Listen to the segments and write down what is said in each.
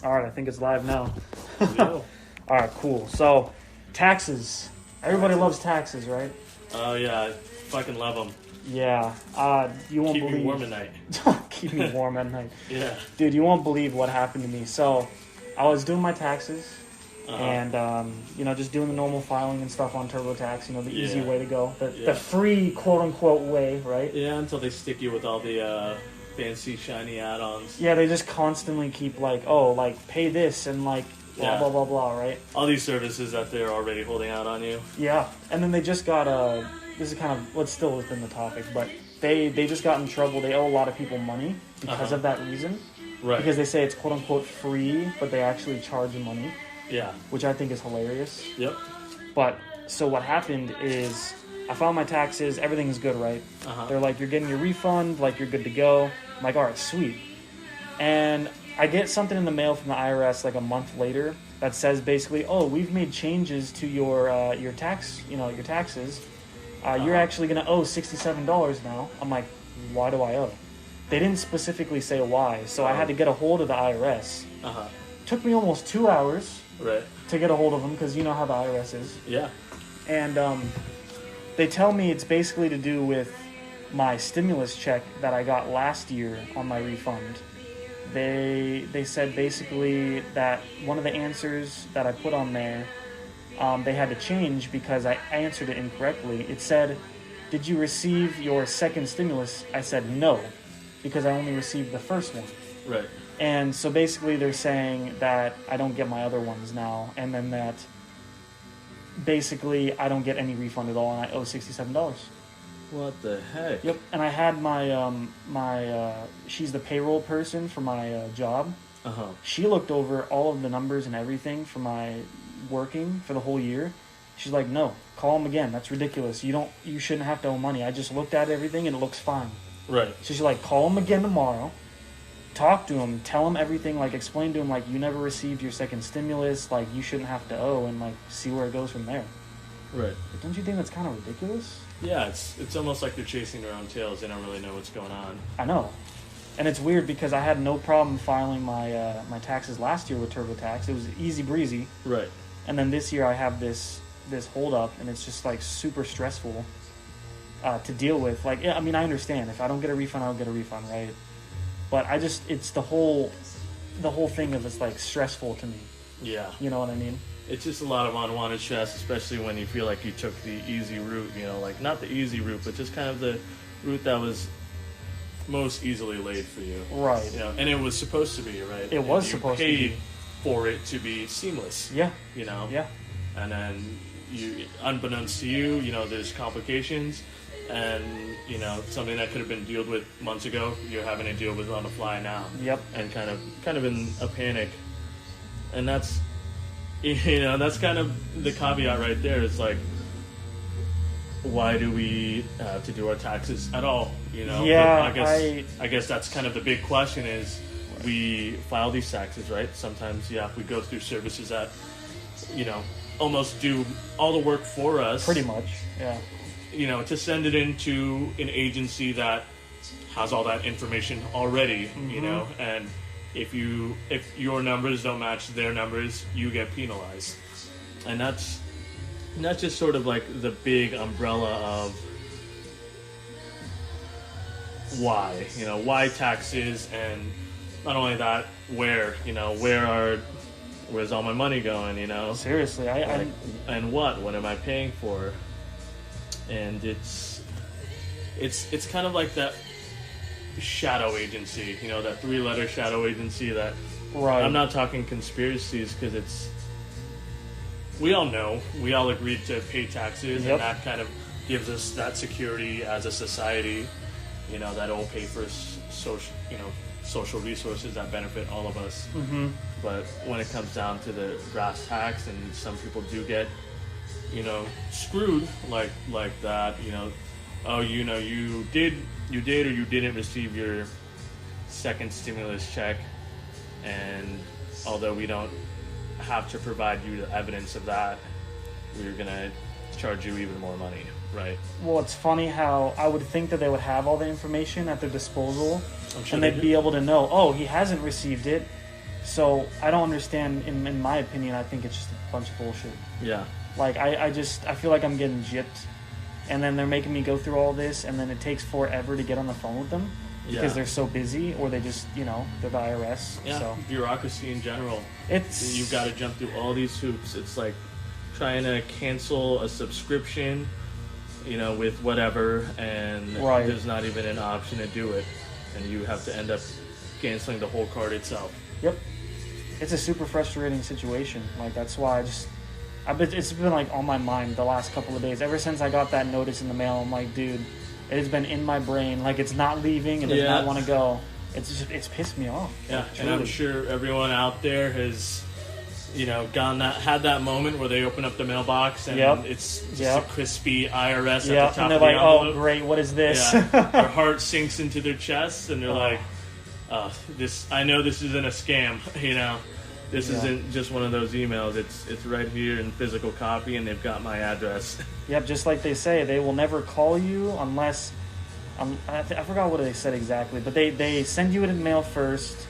All right, I think it's live now. No. All right, cool. So, taxes. Everybody loves taxes, right? Oh yeah, I fucking love them. Yeah. You won't Keep believe. me warm at night. Keep me warm at night. Yeah. Dude, you won't believe what happened to me. So, I was doing my taxes, and just doing the normal filing and stuff on TurboTax. The easy way to go, the free quote unquote way, right? Yeah, until they stick you with all the fancy shiny add-ons. Yeah, they just constantly keep pay this and blah blah blah blah, right? All these services that they're already holding out on you. Yeah, and then they just got this is kind of what's still within the topic, but they just got in trouble. They owe a lot of people money because of that reason. Right. Because they say it's quote unquote free, but they actually charge you money. Yeah. Which I think is hilarious. Yep. But so what happened is I filed my taxes. Everything is good, right? They're like, you're getting your refund. Like, you're good to go. I'm like, all right, sweet. And I get something in the mail from the IRS like a month later that says basically, oh, we've made changes to your tax, your taxes. You're actually going to owe $67 now. I'm like, why do I owe? They didn't specifically say why, so I had to get a hold of the IRS. Took me almost 2 hours to get a hold of them because you know how the IRS is. Yeah. And they tell me it's basically to do with my stimulus check that I got last year on my refund. They said basically that one of the answers that I put on there, they had to change because I answered it incorrectly. It said, did you receive your second stimulus? I said no, because I only received the first one. Right. And so basically they're saying that I don't get my other ones now, and then that basically I don't get any refund at all, and I owe $67. What the heck? Yep. And I had my she's the payroll person for my job. She looked over all of the numbers and everything for my working for the whole year. She's like, no, call them again. That's ridiculous. You shouldn't have to owe money. I just looked at everything and it looks fine. Right. So she's like, call them again tomorrow. Talk to him, tell him everything, explain to him, you never received your second stimulus, you shouldn't have to owe, and, see where it goes from there. Right. But don't you think that's kind of ridiculous? Yeah, it's almost like they're chasing their own tails. They don't really know what's going on. I know. And it's weird because I had no problem filing my my taxes last year with TurboTax. It was easy breezy. Right. And then this year I have this hold up, and it's just, super stressful to deal with. I understand. If I don't get a refund, I don't get a refund, right? But it's the whole thing of it's stressful to me. Yeah. You know what I mean? It's just a lot of unwanted stress, especially when you feel like you took the easy route, not the easy route, but just kind of the route that was most easily laid for you. Right. And it was supposed to be, right? It was supposed to be. You paid for it to be seamless. Yeah. Yeah. And then unbeknownst to you, there's complications. And, something that could have been dealt with months ago, you're having to deal with on the fly now. Yep. And kind of in a panic. And that's, that's kind of the caveat right there. It's why do we have to do our taxes at all? Yeah, but I guess that's kind of the big question is we file these taxes, right? Sometimes, we go through services that, almost do all the work for us. Pretty much, yeah. To send it into an agency that has all that information already, and if your numbers don't match their numbers, you get penalized. And that's just sort of the big umbrella of why, why taxes, and not only that, where's all my money going, Seriously, and what am I paying for? And it's kind of like that shadow agency, that 3-letter shadow agency that, right. I'm not talking conspiracies because we all know, we all agreed to pay taxes, yep. And that kind of gives us that security as a society, that will pay for social resources that benefit all of us. Mm-hmm. But when it comes down to the brass tacks, and some people do get screwed like that, oh, you did or you didn't receive your second stimulus check, and although we don't have to provide you the evidence of that, we're gonna charge you even more money, right? Well, it's funny how I would think that they would have all the information at their disposal, I'm sure and they'd be able to know, oh, he hasn't received it, So I don't understand. In my opinion, I think it's just a bunch of bullshit. Yeah. Like I feel like I'm getting gypped, and then they're making me go through all this, and then it takes forever to get on the phone with them because they're so busy, or they just they're the IRS. Yeah. So. Bureaucracy in general. You've got to jump through all these hoops. It's like trying to cancel a subscription, with whatever, and there's not even an option to do it, and you have to end up canceling the whole card itself. Yep. It's a super frustrating situation. Like, that's why it's been like on my mind the last couple of days. Ever since I got that notice in the mail, I'm like, dude, it has been in my brain. Like, it's not leaving. It does not want to go. It's pissed me off. Yeah, like, and I'm sure everyone out there has, had that moment where they open up the mailbox and it's just a crispy IRS at the top and they're of the like, envelope. oh, great, what is this? Yeah. Their heart sinks into their chest, and they're like, I know this isn't a scam, This isn't just one of those emails. It's right here in physical copy, and they've got my address. Yep, just like they say, they will never call you unless... I forgot what they said exactly, but they send you it in mail first,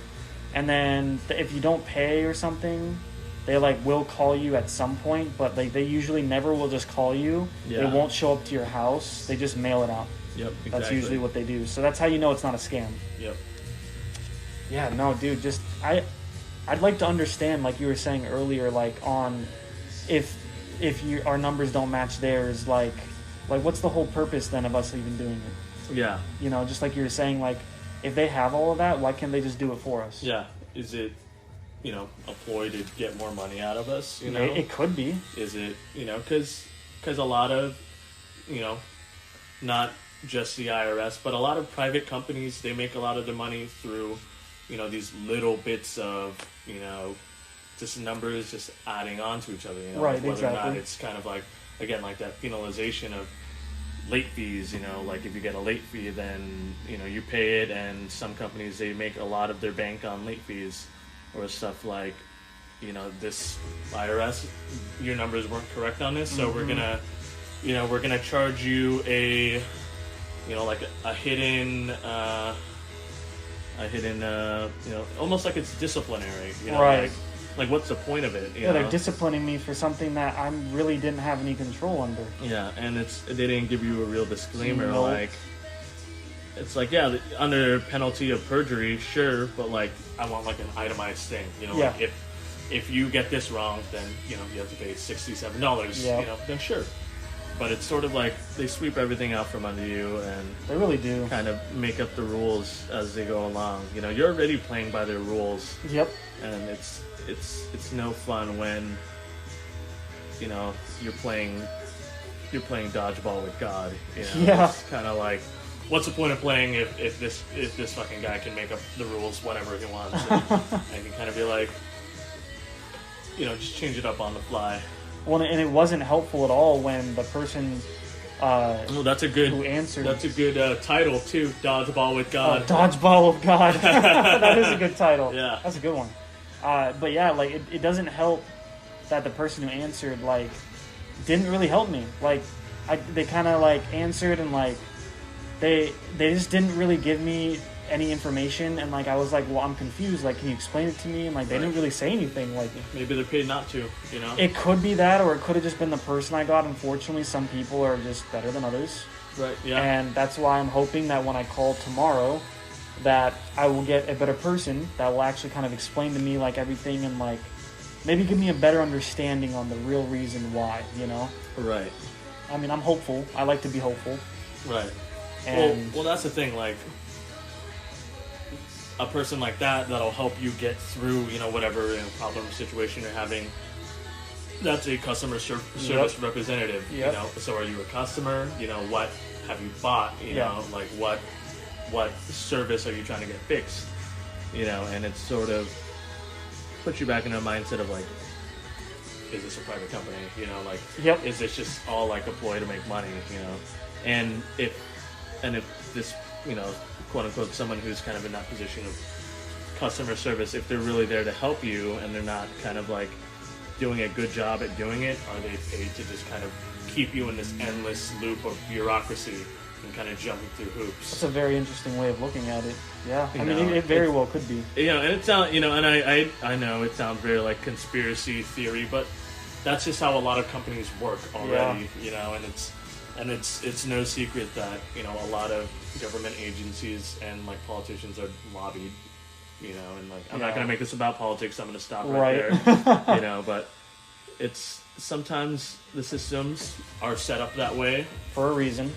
and then if you don't pay or something, they will call you at some point, but they usually never will just call you. Yeah. They won't show up to your house. They just mail it out. Yep, exactly. That's usually what they do. So that's how you know it's not a scam. Yep. Yeah, no, dude, I'd like to understand, like you were saying earlier, on if our numbers don't match theirs, like what's the whole purpose then of us even doing it? Yeah. Just like you were saying, if they have all of that, why can't they just do it for us? Yeah. Is it, a ploy to get more money out of us, It could be. Is it, because a lot of, not just the IRS, but a lot of private companies, they make a lot of their money through, these little bits of, just numbers just adding on to each other, right, whether exactly. or not it's kind of like that penalization of late fees, if you get a late fee, then, you pay it, and some companies, they make a lot of their bank on late fees, or stuff like, this IRS, your numbers weren't correct on this, so we're gonna charge you a, a hidden, almost like it's disciplinary, right. Like what's the point of it? They're disciplining me for something that I really didn't have any control under. Yeah, and they didn't give you a real disclaimer. Nope. It's under penalty of perjury, sure, but I want an itemized thing. If you get this wrong, then you have to pay $67. Yeah. Then sure. But it's sort of like they sweep everything out from under you, and they really do kind of make up the rules as they go along. You're already playing by their rules. Yep. And it's no fun when you're playing dodgeball with God. Yeah. It's kind of like, what's the point of playing if this fucking guy can make up the rules whenever he wants, and you kind of be like, just change it up on the fly. Well, and it wasn't helpful at all when the person that's a good who answered. That's a good title too. Dodgeball with God. Oh, Dodgeball with God. That is a good title. Yeah, that's a good one. But yeah, it doesn't help that the person who answered didn't really help me. They kind of answered and they just didn't really give me any information, and I was well, I'm confused, can you explain it to me? And they didn't really say anything. Maybe they're paid not to, It could be that, or it could have just been the person I got. Unfortunately, some people are just better than others. Right, yeah. And that's why I'm hoping that when I call tomorrow, that I will get a better person that will actually kind of explain to me everything, and maybe give me a better understanding on the real reason why, Right. I mean, I'm hopeful. I like to be hopeful. Right. And well, that's the thing, a person like that'll help you get through, whatever problem situation you're having. That's a customer service representative. Yep. So are you a customer? What have you bought? What service are you trying to get fixed? And it's sort of puts you back in a mindset of is this a private company? Yep. Is this just all a ploy to make money? And if this, quote unquote, someone who's kind of in that position of customer service, if they're really there to help you and they're not kind of doing a good job at doing it, are they paid to just kind of keep you in this endless loop of bureaucracy and kind of jumping through hoops. That's a very interesting way of looking at it. Yeah, I mean, it very well could be. And it sounds, and I know it sounds very like conspiracy theory, but that's just how a lot of companies work already. Yeah. And it's no secret that a lot of government agencies and like politicians are lobbied. And like I'm not going to make this about politics. I'm going to stop right there. But it's sometimes the systems are set up that way for a reason.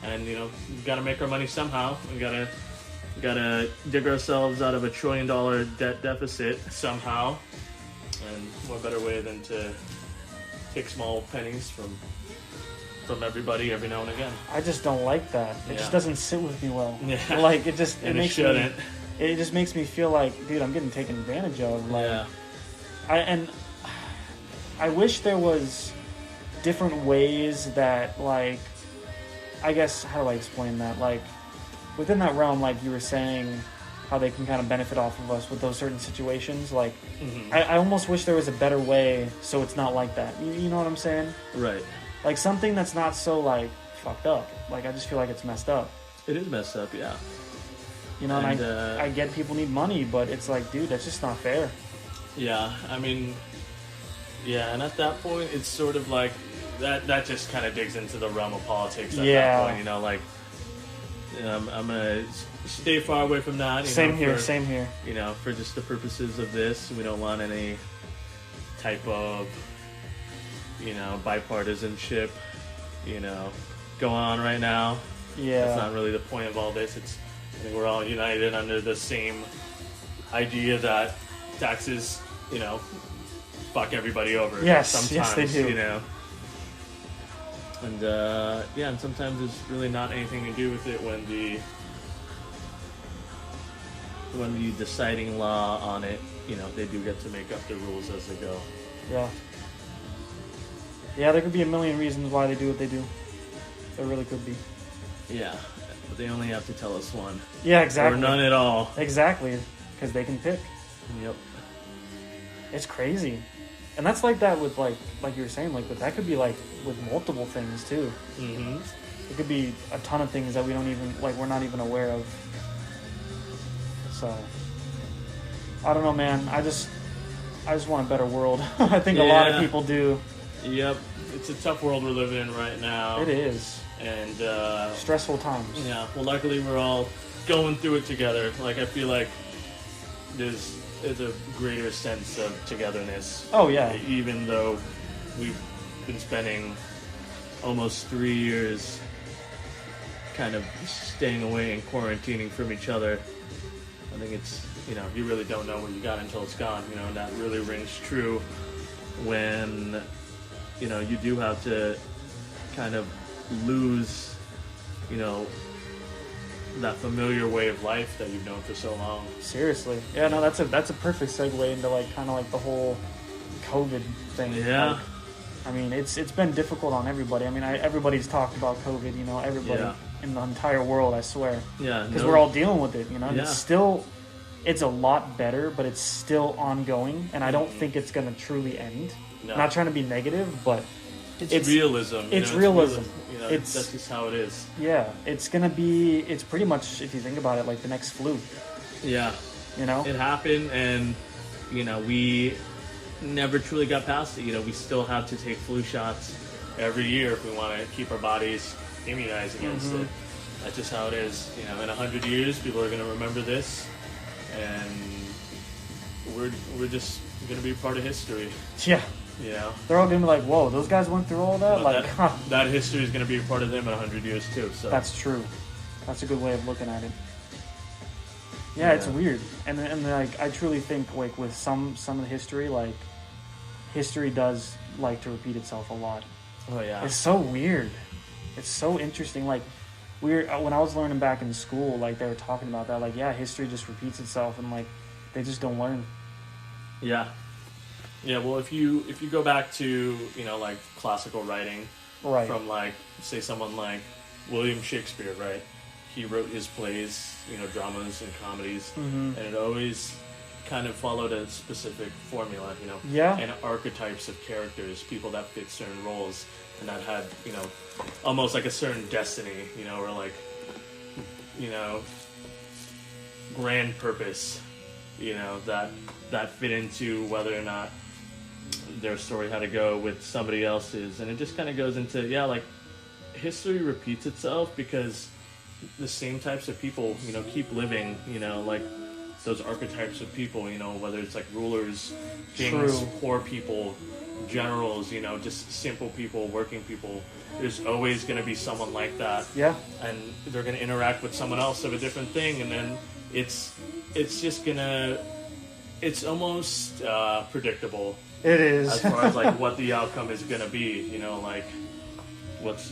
And we've got to make our money somehow. We gotta dig ourselves out of $1 trillion debt deficit somehow. And what better way than to take small pennies from everybody every now and again. I just don't like that. It just doesn't sit with me well. Yeah. Like it just it makes me. It just makes me feel like, dude, I'm getting taken advantage of. Like, I wish there was different ways that, like, I guess, how do I explain that? Like, within that realm, like you were saying, how they can kind of benefit off of us with those certain situations. Like, I almost wish there was a better way so it's not like that. You know what I'm saying? Right. Like, something that's not so, like, fucked up. Like, I just feel like it's messed up. It is messed up, yeah. And I get people need money, but it's like, dude, that's just not fair. Yeah, I mean, and at that point, it's sort of like, that just kind of digs into the realm of politics at that point, I'm going to stay far away from that. Same here. For just the purposes of this, we don't want any type of, bipartisanship, going on right now. Yeah. That's not really the point of all this. I think we're all united under the same idea that taxes, fuck everybody over. Yes, yes they do. And and sometimes it's really not anything to do with it when the deciding law on it, they do get to make up the rules as they go. Yeah. Yeah, there could be a million reasons why they do what they do. There really could be. Yeah, but they only have to tell us one. Yeah, exactly. Or none at all. Exactly, because they can pick. Yep. It's crazy. And that's like that with, like you were saying, like, but that could be, like, with multiple things, too. Mm-hmm. It could be a ton of things that we don't even, like, we're not even aware of. So, I don't know, man. I just want a better world. I think a lot of people do. Yep. It's a tough world we're living in right now. It is. And, stressful times. Yeah. Well, luckily we're all going through it together. Like, I feel like there's a greater sense of togetherness. Oh, yeah. Even though we've been spending almost 3 years kind of staying away and quarantining from each other. I think it's, you really don't know what you got until it's gone. And that really rings true when, you do have to kind of lose, that familiar way of life that you've known for so long. Seriously. Yeah, no, that's a perfect segue into, like, kind of like the whole COVID thing. Yeah. Like, I mean, it's been difficult on everybody. I mean, everybody's talked about COVID, everybody in the entire world, I swear. Yeah. Because we're all dealing with it, Yeah. It's a lot better, but it's still ongoing, and I don't think it's going to truly end. No. I'm not trying to be negative, but it's realism. It's realism. That's just how it is. Yeah, it's pretty much, if you think about it, like the next flu. Yeah. It happened, and, we never truly got past it. We still have to take flu shots every year if we want to keep our bodies immunized against it. That's just how it is. In 100 years, people are going to remember this, and we're just going to be part of history. Yeah. They're all going to be like, whoa, those guys went through all that? Well, that history is going to be a part of them in 100 years, too. So that's true. That's a good way of looking at it. Yeah, it's weird. And like, I truly think, like, with some of the history, like, history does like to repeat itself a lot. Oh, yeah. It's so weird. It's so interesting. Like, when I was learning back in school, like, they were talking about that. Like, yeah, history just repeats itself, and, like, they just don't learn. Yeah. Yeah, well, if you go back to, like, classical writing, right, from, like, say someone like William Shakespeare, right? He wrote his plays, dramas and comedies, and it always kind of followed a specific formula, you know, and archetypes of characters, people that fit certain roles, and that had, you know, almost like a certain destiny, you know, or like, you know, grand purpose, you know, that fit into whether or not their story had to go with somebody else's. And it just kind of goes into, like, history repeats itself because the same types of people, you know, keep living, you know, like those archetypes of people, you know, whether it's like rulers, kings, poor people, generals, you know, just simple people, working people. There's always going to be someone like that. Yeah. And they're going to interact with someone else of a different thing. And then it's just going to, it's almost predictable. It is. As far as like what the outcome is going to be, you know, like what's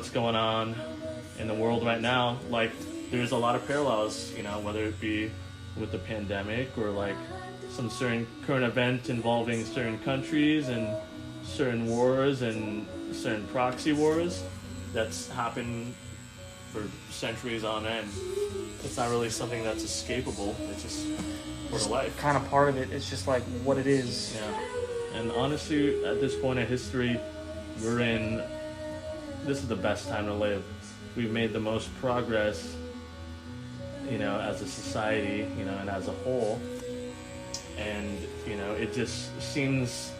going on in the world right now. Like there's a lot of parallels, you know, whether it be with the pandemic or like some certain current event involving certain countries and certain wars and certain proxy wars that's happened for centuries on end. It's not really something that's escapable. It's just part of life. Kind of part of it. It's just like what it is. Yeah. And honestly, at this point in history, this is the best time to live. We've made the most progress, you know, as a society, you know, and as a whole. And, you know, it just seems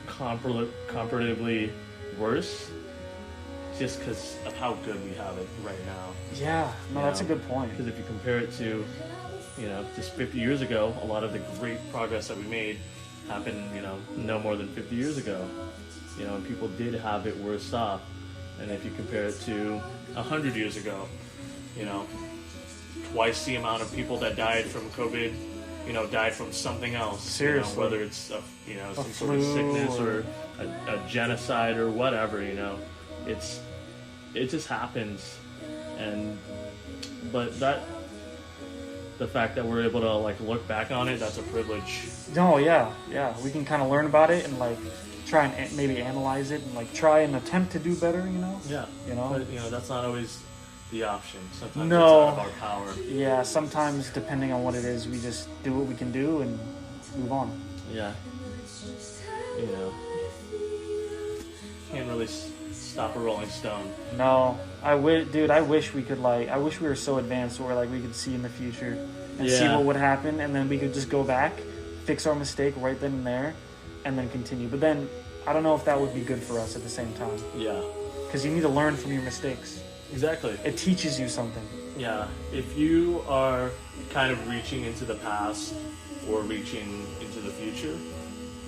comparatively worse just because of how good we have it right now. Yeah, no, that's a good point. Because if you compare it to, you know, just 50 years ago, a lot of the great progress that we made happened, you know, no more than 50 years ago. You know, and people did have it worse off. And if you compare it to 100 years ago, you know, twice the amount of people that died from COVID, you know, died from something else. Seriously. You know, whether it's, some sort of sickness or a genocide or whatever, you know. It just happens. But the fact that we're able to, like, look back on it, that's a privilege. No, yeah. We can kind of learn about it and, like, try and maybe analyze it and, like, try and attempt to do better, you know? Yeah. You know? But, you know, that's not always the option. Sometimes it's out of our power. Yeah, sometimes, depending on what it is, we just do what we can do and move on. Yeah. You know. Can't really stop a rolling stone. No. I wish we could, like, I wish we were so advanced where, like, we could see in the future and see what would happen, and then we could just go back, fix our mistake right then and there, and then continue. But then, I don't know if that would be good for us at the same time. Yeah. Because you need to learn from your mistakes. Exactly. It teaches you something. Yeah. If you are kind of reaching into the past or reaching into the future,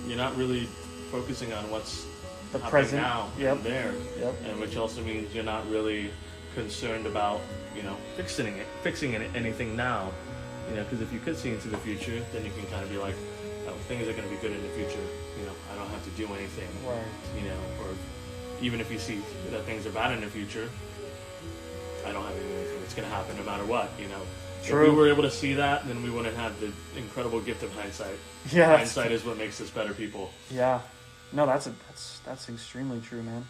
you're not really focusing on what's the present now and there. Yep. And which also means you're not really concerned about, you know, fixing anything now. You know, because if you could see into the future, then you can kind of be like, oh, things are going to be good in the future. You know, I don't have to do anything. Right. You know, or even if you see that things are bad in the future, I don't have anything. It's going to happen no matter what, you know. True. If we were able to see that, then we wouldn't have the incredible gift of hindsight. Yeah. Hindsight is what makes us better people. Yeah. No, that's extremely true, man.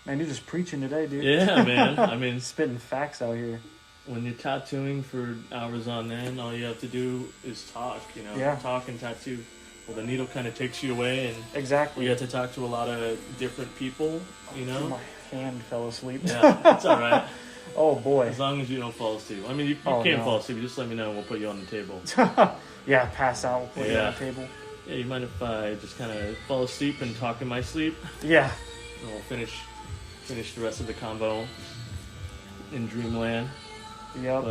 Man, you're just preaching today, dude. Yeah, man. I mean, spitting facts out here. When you're tattooing for hours on end, all you have to do is talk, you know. Yeah. Talk and tattoo. Well, the needle kind of takes you away, and exactly. You get to talk to a lot of different people, you know. My hand fell asleep. Yeah, it's all right. Oh boy! As long as you don't fall asleep. I mean, you can't fall asleep. You just let me know, and we'll put you on the table. Yeah, pass out. We'll put you on the table. Yeah, you mind if I just kind of fall asleep and talk in my sleep? Yeah. And we'll finish the rest of the combo in dreamland. Yep.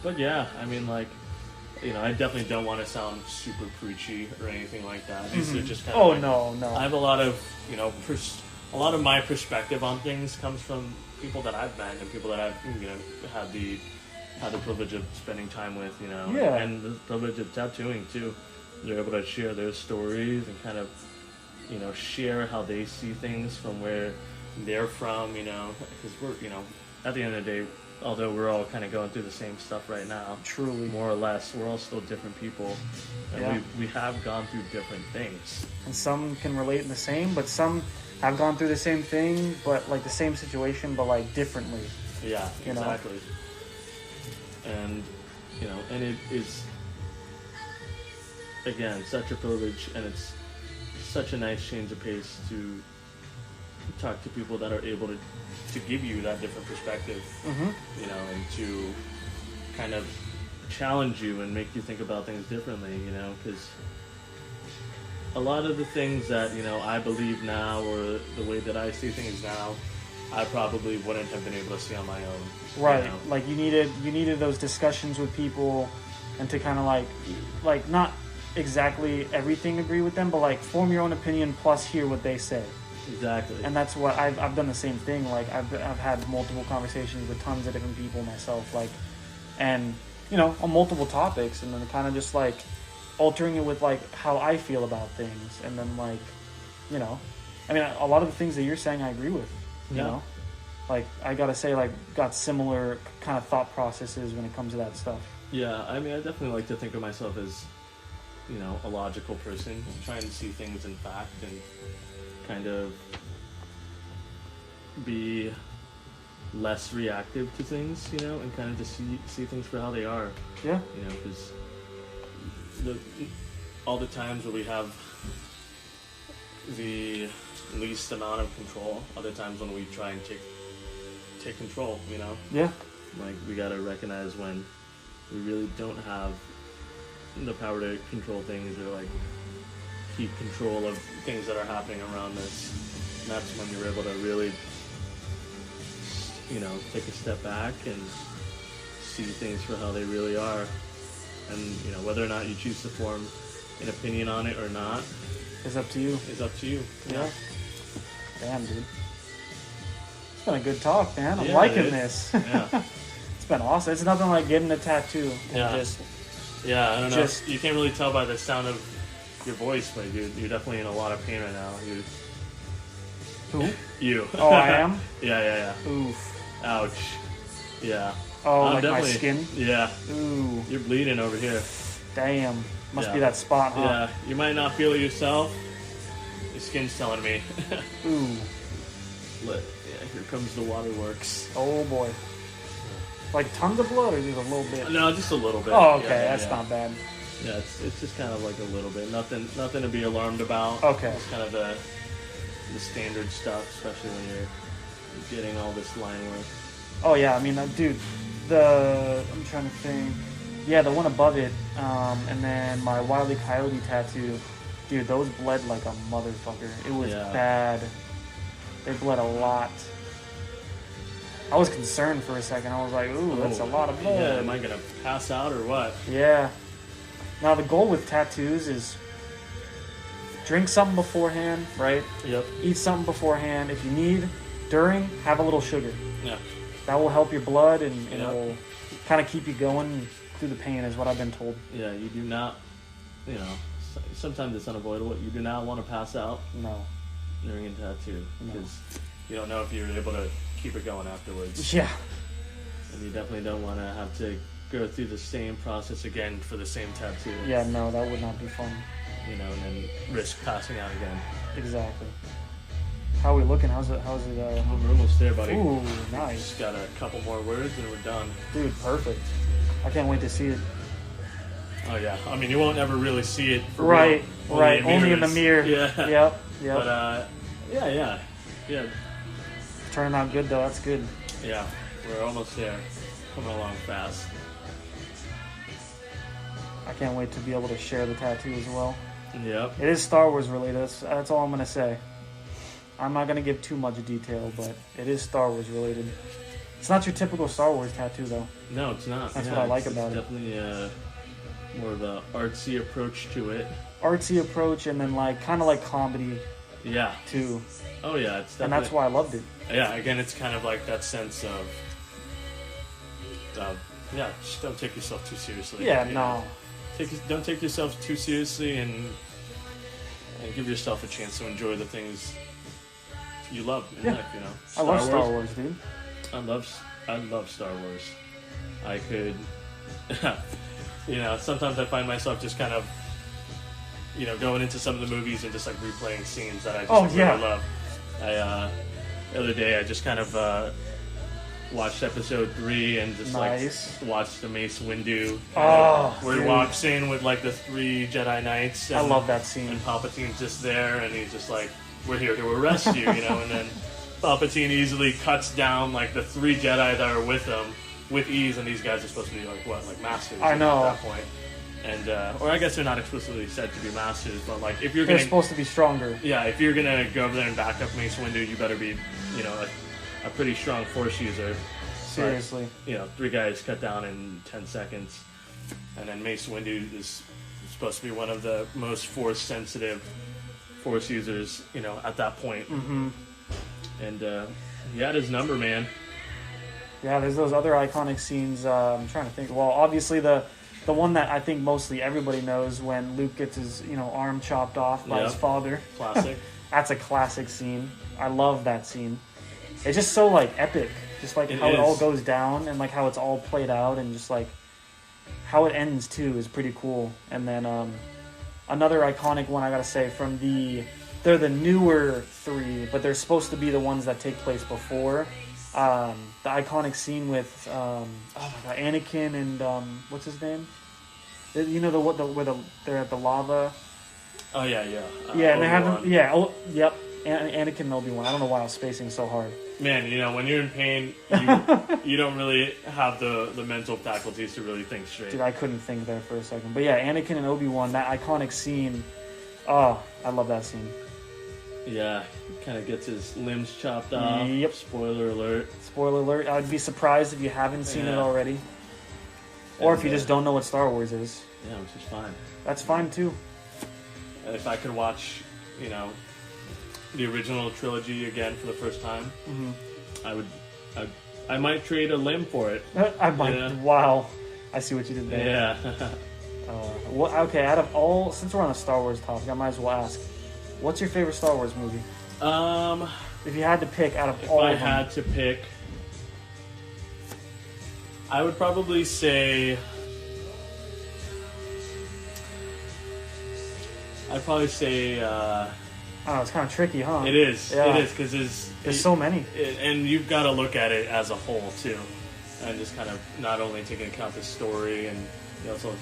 But yeah, I mean, like, you know, I definitely don't want to sound super preachy or anything like that. These are just kind of no. I have a lot of, you know, a lot of my perspective on things comes from people that I've met and people that I've, you know, had the privilege of spending time with, you know, and the privilege of tattooing too. They're able to share their stories and kind of, you know, share how they see things from where they're from, you know, because we're, you know, at the end of the day, although we're all kind of going through the same stuff right now, truly, more or less, we're all still different people, and we have gone through different things. And some can relate in the same, but some have gone through the same thing, but like the same situation, but like differently. Yeah, exactly. And you know, and it is again, such a privilege, and it's such a nice change of pace to talk to people that are able to give you that different perspective, you know, and to kind of challenge you and make you think about things differently, you know, because a lot of the things that, you know, I believe now, or the way that I see things now, I probably wouldn't have been able to see on my own. Right. You know? Like you needed those discussions with people, and to kind of like not exactly everything agree with them, but like form your own opinion plus hear what they say. Exactly. And that's what I've done the same thing. Like I've had multiple conversations with tons of different people myself, like, and you know, on multiple topics, and then kind of just like altering it with like how I feel about things, and then like, you know, I mean, a lot of the things that you're saying I agree with, you know, like I gotta say, like, got similar kind of thought processes when it comes to that stuff. Yeah, I mean, I definitely like to think of myself as, you know, a logical person, trying to see things in fact and kind of be less reactive to things, you know, and kind of just see things for how they are. Yeah. You know, because all the times where we have the least amount of control, other times when we try and take control, you know? Yeah. Like, we gotta recognize when we really don't have the power to control things, or like keep control of things that are happening around us. And that's when you're able to really, you know, take a step back and see things for how they really are. And, you know, whether or not you choose to form an opinion on it or not, It's up to you. is up to you. Yeah. Damn, dude. It's been a good talk, man. I'm Yeah, liking it this. Yeah. It's been awesome. It's nothing like getting a tattoo. And Yeah. just Yeah, I don't know. Just- You can't really tell by the sound of your voice, but you're definitely in a lot of pain right now. who? You. Oh, I am? Yeah. Oof. Ouch. Yeah. Oh, I'm like my definitely- skin? Yeah. Ooh. You're bleeding over here. Damn. Must Yeah. be that spot, huh? Yeah. You might not feel it yourself. Your skin's telling me. Ooh. Yeah, here comes the waterworks. Oh, boy. Like tons of blood or just a little bit? No, just a little bit. Oh, okay. Yeah, That's not bad. Yeah, it's just kind of like a little bit. Nothing to be alarmed about. Okay. It's kind of the standard stuff, especially when you're getting all this line work. Oh, yeah. I mean, dude, I'm trying to think. Yeah, the one above it, and then my Wile E. Coyote tattoo. Dude, those bled like a motherfucker. It was bad. They bled a lot. I was concerned for a second. I was like, ooh, that's a lot of blood. Yeah, am I going to pass out or what? Yeah. Now, the goal with tattoos is drink something beforehand, right? Yep. Eat something beforehand. If you need, during, have a little sugar. Yeah. That will help your blood, and it will kind of keep you going through the pain, is what I've been told. Yeah, you do not, you know, sometimes it's unavoidable. You do not want to pass out No. during a tattoo, because you don't know if you're able to keep it going afterwards. Yeah. And you definitely don't want to have to go through the same process again for the same tattoo. Yeah, no, that would not be fun. You know, and then risk passing out again. Exactly. How are we looking? How's it? We're almost there, buddy. Ooh, nice. Just got a couple more words and we're done. Dude, perfect. I can't wait to see it. Oh yeah, I mean you won't ever really see it. For Right, real. right. Only in the mirror. Yeah. Yep. But yeah. Turning out good though. That's good. Yeah, we're almost there. Coming along fast. I can't wait to be able to share the tattoo as well. Yep. It is Star Wars related. That's all I'm gonna say. I'm not gonna give too much detail, but it is Star Wars related. It's not your typical Star Wars tattoo though. No, it's not. That's what I like about it. It's definitely more of a artsy approach to it. Artsy approach, and then like kind of like comedy. Yeah. Too. Oh yeah, it's definitely. And that's why I loved it. Yeah, again, it's kind of like that sense of, just don't take yourself too seriously. Yeah, you no. know? Don't take yourself too seriously, and give yourself a chance to enjoy the things you love in life. You know, I love Star Wars, dude. I love Star Wars. I could, you know, sometimes I find myself just kind of, you know, going into some of the movies and just like replaying scenes that I just really love. The other day I just kind of watched episode 3 and just Nice. like watched the Mace Windu. Where dude. he walks in with like the 3 Jedi Knights. And, I love that scene. And Palpatine's just there, and he's just like, "We're here to arrest you," you know. And then Palpatine easily cuts down like the 3 Jedi that are with him with ease, and these guys are supposed to be like what, like masters? I know. At that point. And or I guess they're not explicitly said to be masters, but like if you're They're gonna, supposed to be stronger. yeah, if you're gonna go over there and back up Mace Windu, you better be, you know, a pretty strong Force user. Seriously. But, you know, 3 guys cut down in 10 seconds, and then Mace Windu is supposed to be one of the most Force sensitive Force users, you know, at that point. Mm-hmm. And he had his number, man. Yeah, there's those other iconic scenes. I'm trying to think. Well, obviously the one that I think mostly everybody knows, when Luke gets his, you know, arm chopped off by his father. Classic. That's a classic scene. I love that scene. It's just so like epic. Just like how it all goes down, and like how it's all played out, and just like how it ends too is pretty cool. And then another iconic one I gotta say from they're the newer 3, but they're supposed to be the ones that take place before. The iconic scene with oh my god, Anakin and what's his name? You know where they're at the lava. Oh yeah. Yeah, and they have them. Yeah. Oh, yep. Anakin and Obi-Wan. I don't know why I was spacing so hard. Man, you know, when you're in pain, you don't really have the mental faculties to really think straight. Dude, I couldn't think there for a second. But yeah, Anakin and Obi-Wan, that iconic scene. Oh, I love that scene. Yeah, kind of gets his limbs chopped off. Yep. Spoiler alert. Spoiler alert. I'd be surprised if you haven't seen it already. Or if you just don't know what Star Wars is. Yeah, which is fine. That's fine too. If I could watch, you know, the original trilogy again for the first time, I might trade a limb for it. I might. Yeah. Wow. I see what you did there. Yeah. Okay, out of all, since we're on a Star Wars topic, I might as well ask, what's your favorite Star Wars movie? If you had to pick out of all of them. If I had to pick, I would probably say... Oh, it's kind of tricky, huh? It is. Yeah. It is, because there's so many. And you've got to look at it as a whole, too. And just kind of not only taking into account the story, and you also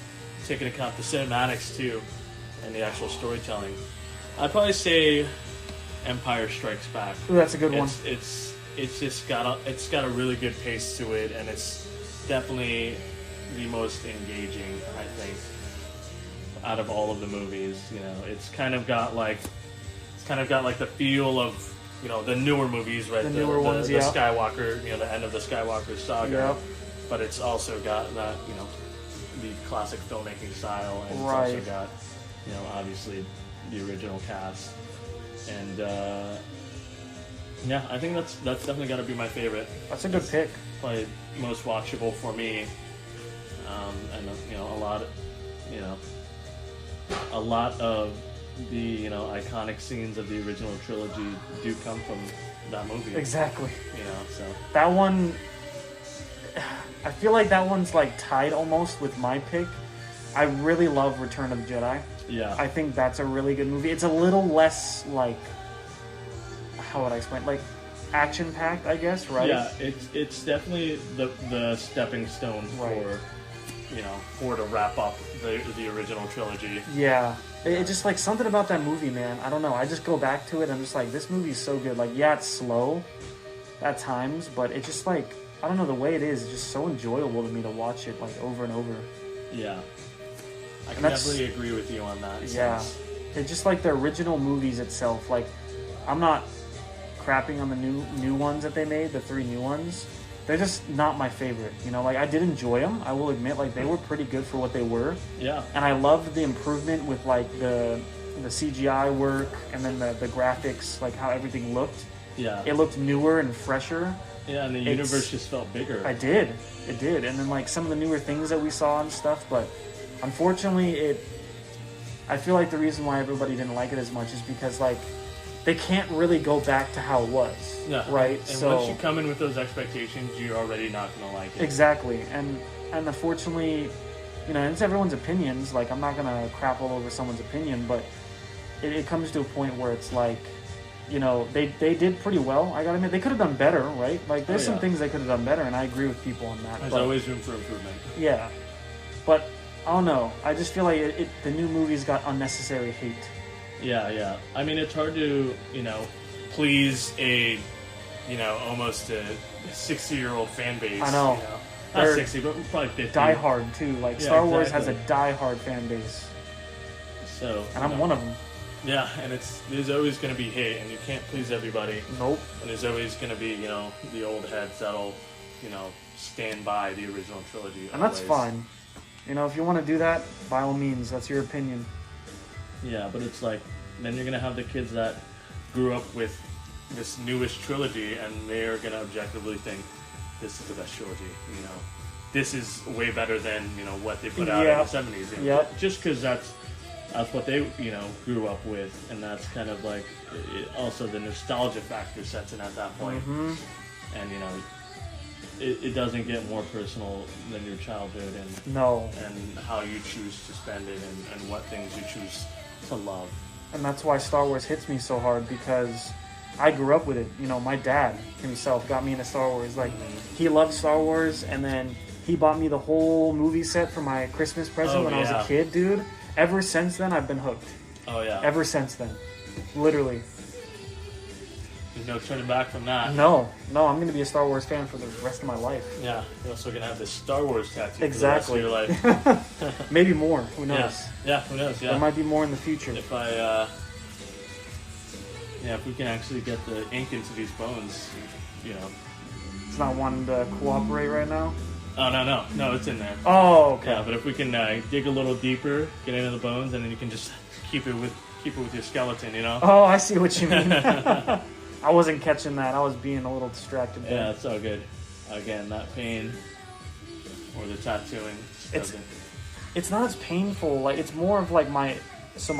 taking into account the cinematics, too, and the actual storytelling. I'd probably say Empire Strikes Back. Ooh, that's a good one. It's just got a really good pace to it, and it's definitely the most engaging, I think, out of all of the movies. You know, it's kind of got like the feel of, you know, the newer movies, right? The newer ones, the Skywalker, you know, the end of the Skywalker saga. Yeah. But it's also got that, you know, the classic filmmaking style, and right. It's also got, you know, obviously the original cast. And yeah, I think that's definitely got to be my favorite. That's a good pick. Probably most watchable for me, and you know, a lot of the, you know, iconic scenes of the original trilogy do come from that movie. Exactly. You know, so that one, I feel like that one's like tied almost with my pick. I really love Return of the Jedi. Yeah. I think that's a really good movie. It's a little less like, how would I explain? Like action-packed, I guess, right? Yeah, it's definitely the stepping stone for, you know, to wrap up the original trilogy. Yeah. It just, like, something about that movie, man. I don't know. I just go back to it and I'm just like, this movie's so good. Like, yeah, it's slow at times, but it's just like, I don't know, the way it is just so enjoyable to me to watch it, like, over and over. Yeah. I can definitely agree with you on that. Yeah. It's just like the original movies itself. Like, I'm not crapping on the new ones that they made, the 3 new ones. They're just not my favorite. You know, like, I did enjoy them. I will admit, like, they were pretty good for what they were. Yeah. And I loved the improvement with, like, the CGI work and then the graphics, like, how everything looked. Yeah. It looked newer and fresher. Yeah, and the universe just felt bigger. It did. And then, like, some of the newer things that we saw and stuff, but unfortunately, I feel like the reason why everybody didn't like it as much is because, like, they can't really go back to how it was. Yeah. Right? And so once you come in with those expectations, you're already not going to like it. Exactly. And unfortunately, you know, it's everyone's opinions. Like, I'm not going to crap all over someone's opinion, but it comes to a point where it's like, you know, they did pretty well. I gotta admit, they could have done better, right? Like, there's some things they could have done better, and I agree with people on that. There's always room for improvement. Yeah, but I don't know. I just feel like the new movies got unnecessary hate. Yeah. I mean, it's hard to, you know, please a, you know, almost a 60-year-old fan base. I know. You know? Not 60, but probably 50. Die-hard, too. Like, Star Wars has a die-hard fan base. So, and I'm one of them. Yeah, and there's always going to be hate, and you can't please everybody. Nope. And there's always going to be, you know, the old heads that'll, you know, stand by the original trilogy. And that's fine. You know, if you want to do that, by all means, that's your opinion. Yeah, but it's like, then you're going to have the kids that grew up with this newest trilogy, and they're going to objectively think, this is the best trilogy, you know. This is way better than, you know, what they put out in the 70s. You know? Just because that's what they, you know, grew up with, and that's kind of like, also the nostalgia factor sets in at that point. Mm-hmm. And, you know, it doesn't get more personal than your childhood and how you choose to spend it and what things you choose to love. And that's why Star Wars hits me so hard, because I grew up with it. You know, my dad himself got me into Star Wars. Like, he loved Star Wars, and then he bought me the whole movie set for my Christmas present when I was a kid, dude. Ever since then, I've been hooked. Oh, yeah. Ever since then. Literally. There's no turning back from that. No, I'm going to be a Star Wars fan for the rest of my life. Yeah, you're also going to have this Star Wars tattoo exactly. for the rest of your life. Maybe more. Who knows? Yeah, who knows? Yeah. There might be more in the future. If if we can actually get the ink into these bones, you know. It's not wanting to cooperate right now? Oh, no, it's in there. Oh, okay. Yeah, but if we can dig a little deeper, get into the bones, and then you can just keep it with your skeleton, you know? Oh, I see what you mean. I wasn't catching that. I was being a little distracted there. Yeah, it's all good. Again, that pain or the tattooing. It's not as painful. Like, it's more of like my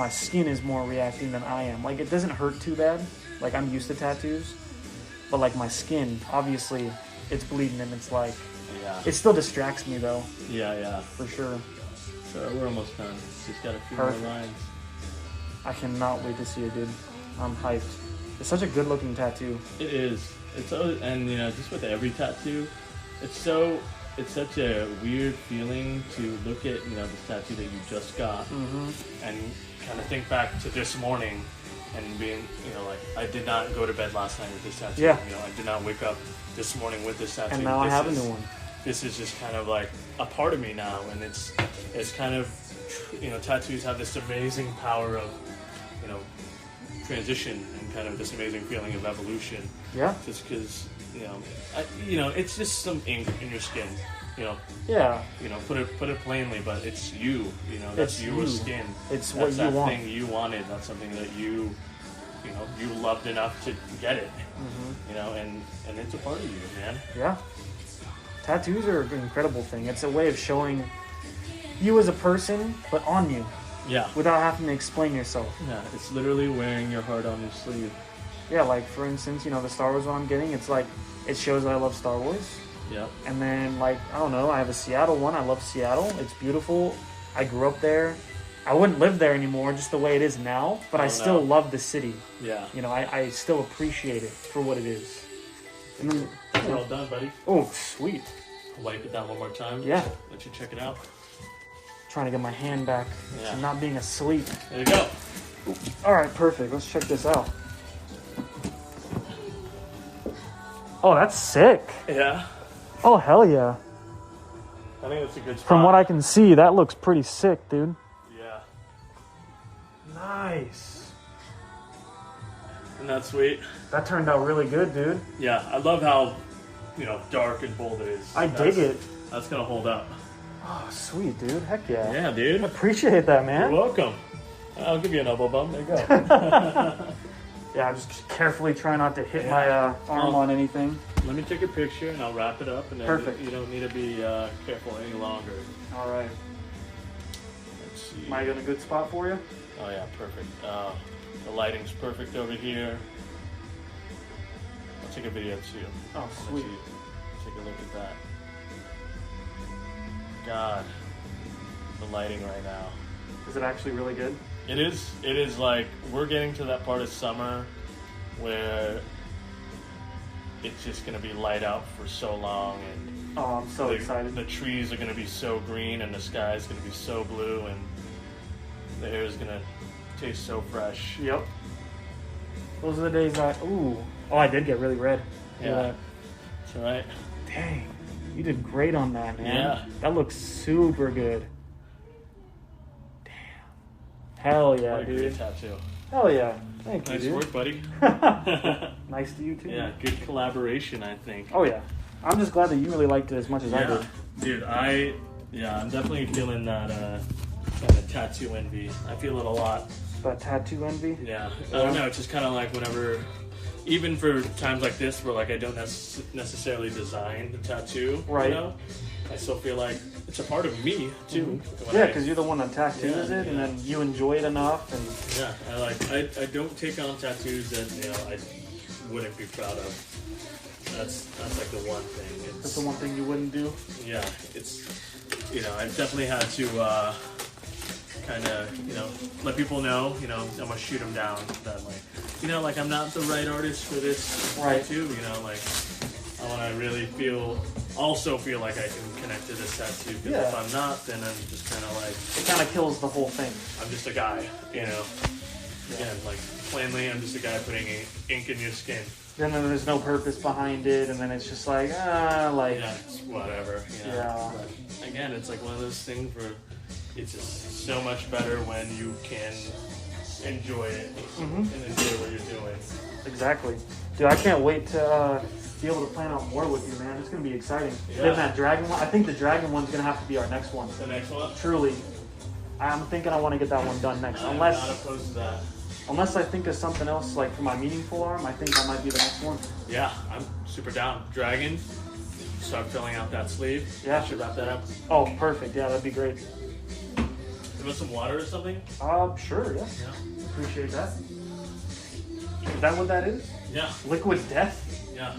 skin is more reacting than I am. Like, it doesn't hurt too bad. Like, I'm used to tattoos. But like my skin, obviously, it's bleeding, and it's like, it still distracts me though. Yeah. For sure. So we're almost done. Just got a few more lines. I cannot wait to see it, dude. I'm hyped. It's such a good looking tattoo. It is. It's always, and you know, just with every tattoo, it's such a weird feeling to look at, you know, this tattoo that you just got, and kind of think back to this morning and being, you know, like, I did not go to bed last night with this tattoo. Yeah. You know, I did not wake up this morning with this tattoo. And now I have a new one. This is just kind of like a part of me now, and it's kind of, you know, tattoos have this amazing power of, you know, transition and kind of this amazing feeling of evolution. Yeah. Just because, you know, it's just some ink in your skin. You know. Yeah. You know, put it plainly, but it's you. You know, that's your skin. It's that's what you want. That thing you wanted. That's something that you loved enough to get it. You know, and it's a part of you, man. Yeah. Tattoos are an incredible thing. It's a way of showing you as a person, but on you. Yeah. Without having to explain yourself. Yeah, it's literally wearing your heart on your sleeve. Yeah, like, for instance, you know, the Star Wars one I'm getting, it's like, it shows that I love Star Wars. Yeah. And then, like, I don't know, I have a Seattle one. I love Seattle. It's beautiful. I grew up there. I wouldn't live there anymore, just the way it is now, but I still love the city. Yeah. You know, I still appreciate it for what it is. And then, we're all done, buddy. Oh, sweet. I'll wipe it down one more time. Yeah. Let you check it out. Trying to get my hand back to not being asleep. There you go. All right, perfect. Let's check this out. Oh, that's sick. Yeah. Oh, hell yeah. I think that's a good spot. From what I can see, that looks pretty sick, dude. Yeah. Nice. Isn't that sweet? That turned out really good, dude. Yeah, I love how, you know, dark and bold it is. I dig it. That's going to hold up. Oh, sweet, dude. Heck yeah. Yeah, dude. I appreciate that, man. You're welcome. I'll give you an elbow bump. There you go. Yeah, I'm just carefully trying not to hit my arm on anything. Let me take a picture and I'll wrap it up. And then Perfect. You don't need to be careful any longer. All right. Let's see. Am I in a good spot for you? Oh, yeah, perfect. The lighting's perfect over here. I'll take a video too. Oh, sweet. Take a look at that. God, the lighting right now. Is it actually really good? It is like we're getting to that part of summer where it's just going to be light out for so long, and I'm so excited. The trees are going to be so green, and the sky is going to be so blue, and the air is going to taste so fresh. Yep. Those are the days I did get really red. Yeah. That's all right. Dang. You did great on that, man. Yeah. That looks super good. Damn. Hell yeah, What a dude. great tattoo. Hell yeah. Thank you, Nice dude. work, buddy. Nice to you, too. Yeah, good collaboration, I think. Oh, yeah. I'm just glad that you really liked it as much as I did. Dude, I'm definitely feeling that kind of tattoo envy. I feel it a lot. That tattoo envy? Yeah. I don't know, it's just kind of like whenever, even for times like this where like I don't necessarily design the tattoo, right? You know, I still feel like it's a part of me too. Mm-hmm. Yeah, because you're the one that tattoos it, and then you enjoy it enough. And yeah, I don't take on tattoos that I wouldn't be proud of. That's like the one thing. That's the one thing you wouldn't do. Yeah, it's I've definitely had to kind of let people know I'm gonna shoot them down that like I'm not the right artist for this tattoo. I want to really also feel like I can connect to this tattoo. Because if I'm not, then I'm just kind of like it kind of kills the whole thing. I'm just a guy, Again, like plainly, I'm just a guy putting ink in your skin. Then there's no purpose behind it, and then it's just like it's whatever. Yeah. But again, it's like one of those things where it's just so much better when you can enjoy it and enjoy what you're doing. Exactly, dude. I can't wait to be able to plan out more with you, man. It's gonna be exciting. Yeah. Then that dragon one. I think the dragon one's gonna have to be our next one. The next one. Truly, I'm thinking I want to get that one done next. I'm not opposed to that. Unless I think of something else, like for my meaningful arm, I think that might be the next one. Yeah, I'm super down. Dragon. Start filling out that sleeve. Yeah. I should wrap that up. Oh, perfect. Yeah, that'd be great. Give us some water or something? Sure, yeah. Appreciate that. Is that what that is? Yeah. Liquid Death? Yeah.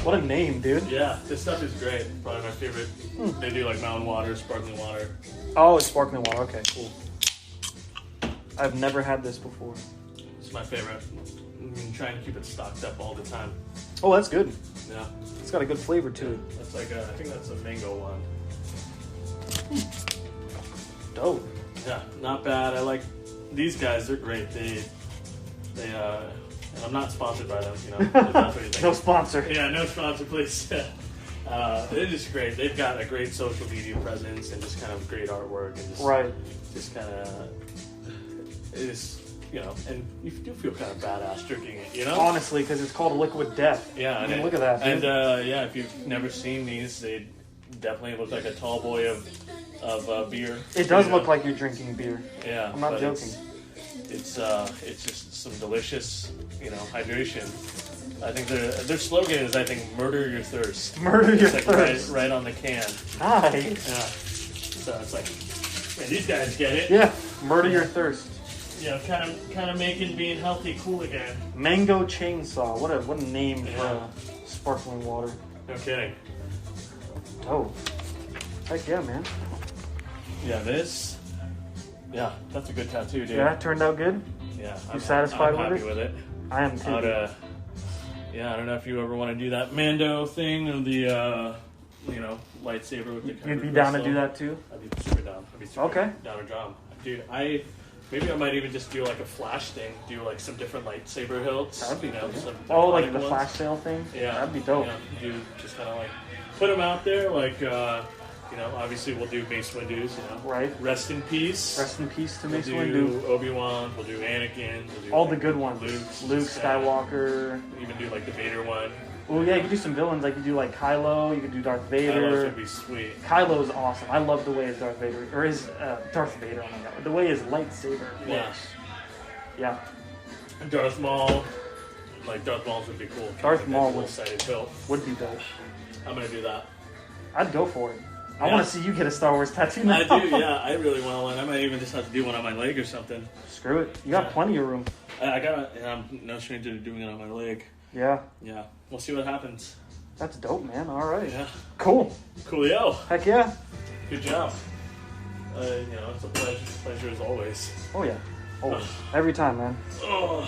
What a name, dude. Yeah, this stuff is great. Probably my favorite. They do like mountain water, sparkling water. Oh, it's sparkling water. Okay, cool. I've never had this before. It's my favorite. I'm trying to keep it stocked up all the time. Oh, that's good. Yeah. It's got a good flavor to it. That's like I think that's a mango one. Dope. Yeah, not bad. I like these guys. They're great. They and I'm not sponsored by them. If that's what you think. No sponsor. Yeah, no sponsor, please. They're just great. They've got a great social media presence and just kind of great artwork and just kind of is and you do feel kind of badass drinking it. Honestly, because it's called Liquid Death. Yeah, I mean, look at that. Dude. And if you've never seen these, they definitely look like a tall boy of beer. It does look like you're drinking beer. Yeah, I'm not joking. It's just some delicious, hydration. I think their slogan is, murder your thirst. Murder your thirst. Right on the can. Nice. Yeah. So it's like, man, these guys get it. Yeah. Murder your thirst. Kind of making being healthy cool again. Mango Chainsaw. What a name for sparkling water. No kidding. Oh. Heck yeah, man. Yeah, that's a good tattoo, dude. Yeah, turned out good? Yeah. You satisfied I'm with happy with it? I am too. I don't know if you ever want to do that Mando thing or the, lightsaber with the cover. You'd be down to do that too? I'd be super down. Okay. Down to drum. Dude, maybe I might even just do like a flash thing. Do like some different lightsaber hilts. That'd be cool. Like the flash sale thing? Yeah. That'd be dope. Do just kind of like put them out there like, obviously we'll do Mace Windu's, Right. Rest in peace. Rest in peace to Mace Windu. We'll do Obi-Wan, we'll do Anakin. We'll do all the good ones. Luke Skywalker. We'll even do like the Vader one. Oh yeah, you could do some villains. Like you do like Kylo, you could do Darth Vader. Kylo would be sweet. Kylo's awesome. I love the way his Darth Vader, or his Darth Vader, oh my god. The way his lightsaber works. Yeah. And Darth Maul. Like Darth Maul's would be cool. Darth Maul would be dope. I'm gonna do that. I'd go for it. I want to see you get a Star Wars tattoo now. I do, yeah. I really want one. I might even just have to do one on my leg or something. Screw it. You got plenty of room. I'm no stranger to doing it on my leg. Yeah. Yeah. We'll see what happens. That's dope, man. All right. Yeah. Cool. Coolio. Heck yeah. Good job. It's a pleasure as always. Oh, yeah. Always. Every time, man. Oh.